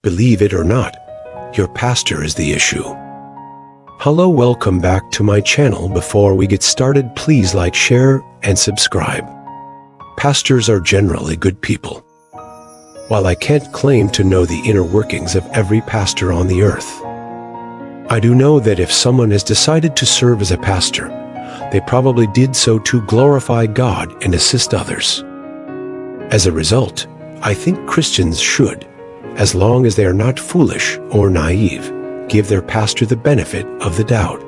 Believe it or not, your pastor is the issue. Hello, welcome back to my channel. Before we get started, please like, share, and subscribe. Pastors are generally good people. While I can't claim to know the inner workings of every pastor on the earth, I do know that if someone has decided to serve as a pastor, they probably did so to glorify God and assist others. As a result, I think Christians should, as long as they are not foolish or naive, give their pastor the benefit of the doubt.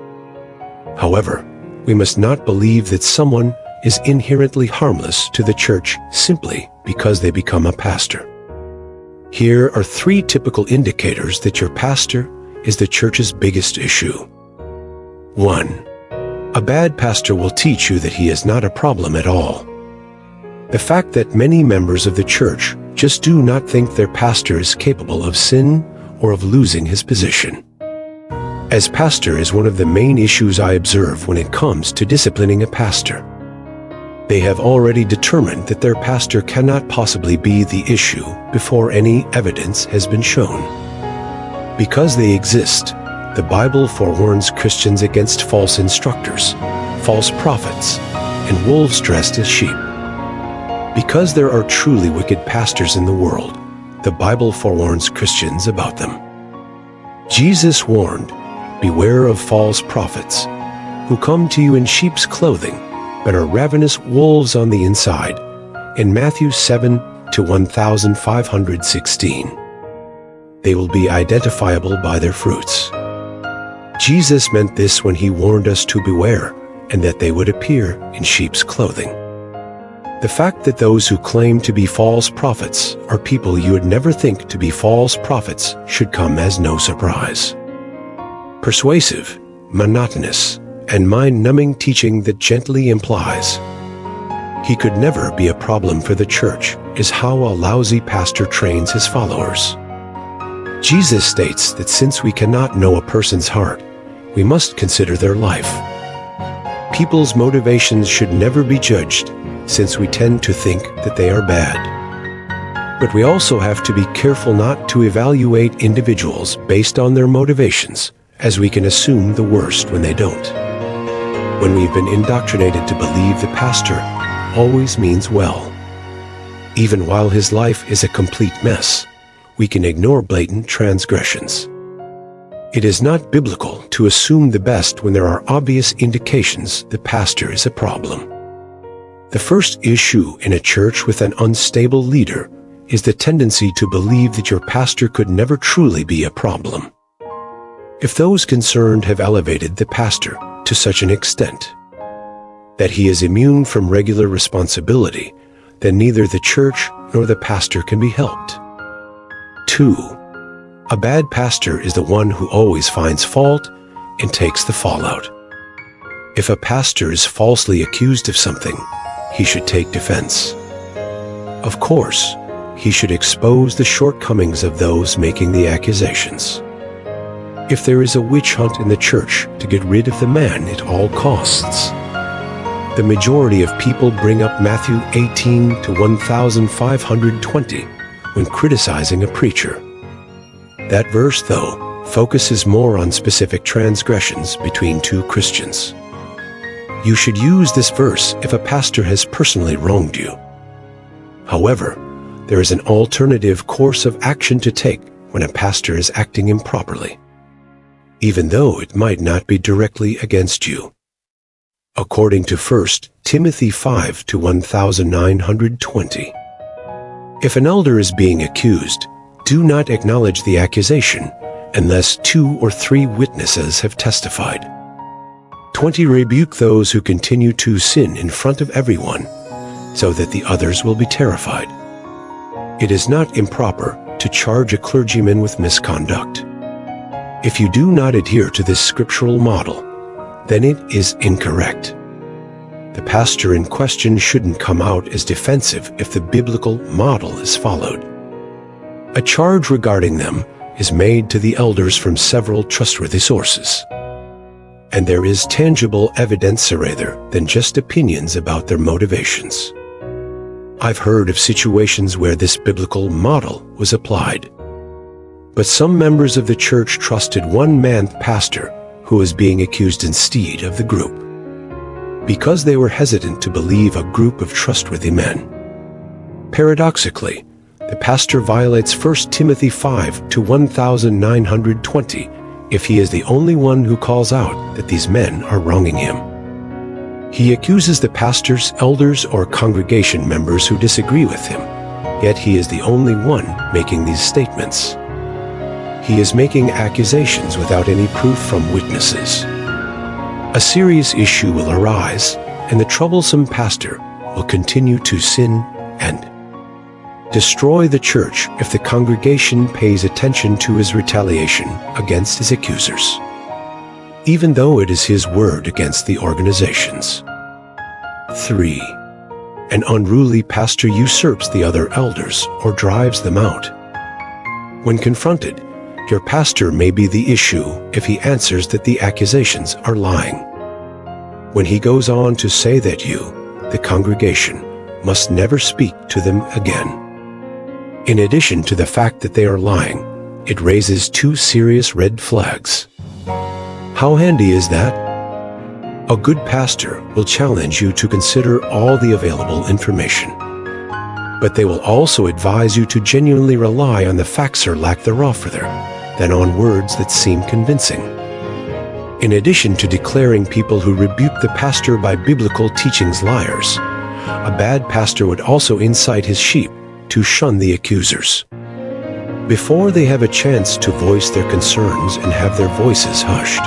However, we must not believe that someone is inherently harmless to the church simply because they become a pastor. Here are 3 typical indicators that your pastor is the church's biggest issue. 1. A bad pastor will teach you that he is not a problem at all. The fact that many members of the church just do not think their pastor is capable of sin or of losing his position. As pastor is one of the main issues I observe when it comes to disciplining a pastor. They have already determined that their pastor cannot possibly be the issue before any evidence has been shown. Because they exist, the Bible forewarns Christians against false instructors, false prophets, and wolves dressed as sheep. Because there are truly wicked pastors in the world, the Bible forewarns Christians about them. Jesus warned, "Beware of false prophets, who come to you in sheep's clothing, but are ravenous wolves on the inside," in Matthew 7:1516. They will be identifiable by their fruits. Jesus meant this when he warned us to beware, and that they would appear in sheep's clothing. The fact that those who claim to be false prophets are people you would never think to be false prophets should come as no surprise. Persuasive, monotonous, and mind-numbing teaching that gently implies he could never be a problem for the church is how a lousy pastor trains his followers. Jesus states that since we cannot know a person's heart, we must consider their life. People's motivations should never be judged, since we tend to think that they are bad. But we also have to be careful not to evaluate individuals based on their motivations, as we can assume the worst when they don't. When we've been indoctrinated to believe the pastor always means well, even while his life is a complete mess, we can ignore blatant transgressions. It is not biblical to assume the best when there are obvious indications the pastor is a problem. The first issue in a church with an unstable leader is the tendency to believe that your pastor could never truly be a problem. If those concerned have elevated the pastor to such an extent that he is immune from regular responsibility, then neither the church nor the pastor can be helped. 2. A bad pastor is the one who always finds fault and takes the fallout. If a pastor is falsely accused of something, he should take defense. Of course, he should expose the shortcomings of those making the accusations. If there is a witch hunt in the church to get rid of the man at all costs, the majority of people bring up Matthew 18:1520 when criticizing a preacher. That verse, though, focuses more on specific transgressions between 2 Christians. You should use this verse if a pastor has personally wronged you. However, there is an alternative course of action to take when a pastor is acting improperly, even though it might not be directly against you. According to 1 Timothy 5:1920, if an elder is being accused, do not acknowledge the accusation unless 2 or 3 witnesses have testified. 20. Rebuke those who continue to sin in front of everyone, so that the others will be terrified. It is not improper to charge a clergyman with misconduct. If you do not adhere to this scriptural model, then it is incorrect. The pastor in question shouldn't come out as defensive if the biblical model is followed. A charge regarding them is made to the elders from several trustworthy sources, and there is tangible evidence rather than just opinions about their motivations. I've heard of situations where this biblical model was applied. But some members of the church trusted one man pastor who was being accused instead of the group, because they were hesitant to believe a group of trustworthy men. Paradoxically, the pastor violates 1 Timothy 5:1920 if he is the only one who calls out that these men are wronging him. He accuses the pastors, elders, or congregation members who disagree with him, yet he is the only one making these statements. He is making accusations without any proof from witnesses. A serious issue will arise, and the troublesome pastor will continue to sin and destroy the church if the congregation pays attention to his retaliation against his accusers, even though it is his word against the organizations. 3. An unruly pastor usurps the other elders or drives them out. When confronted, your pastor may be the issue if he answers that the accusations are lying. When he goes on to say that you, the congregation, must never speak to them again. In addition to the fact that they are lying, it raises 2 serious red flags. How handy is that? A good pastor will challenge you to consider all the available information, but they will also advise you to genuinely rely on the facts or lack thereof rather than on words that seem convincing. In addition to declaring people who rebuke the pastor by biblical teachings liars, a bad pastor would also incite his sheep to shun the accusers before they have a chance to voice their concerns and have their voices hushed.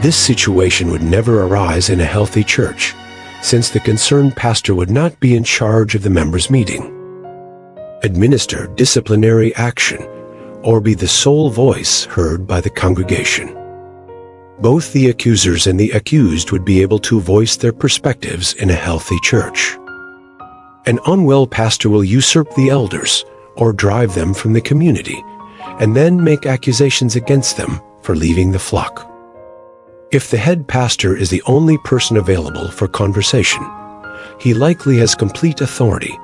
This situation would never arise in a healthy church, since the concerned pastor would not be in charge of the members' meeting, administer disciplinary action, or be the sole voice heard by the congregation. Both the accusers and the accused would be able to voice their perspectives in a healthy church. An unwell pastor will usurp the elders or drive them from the community, and then make accusations against them for leaving the flock. If the head pastor is the only person available for conversation, he likely has complete authority,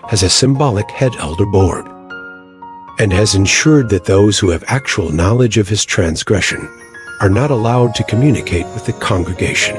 has a symbolic head elder board, and has ensured that those who have actual knowledge of his transgression are not allowed to communicate with the congregation.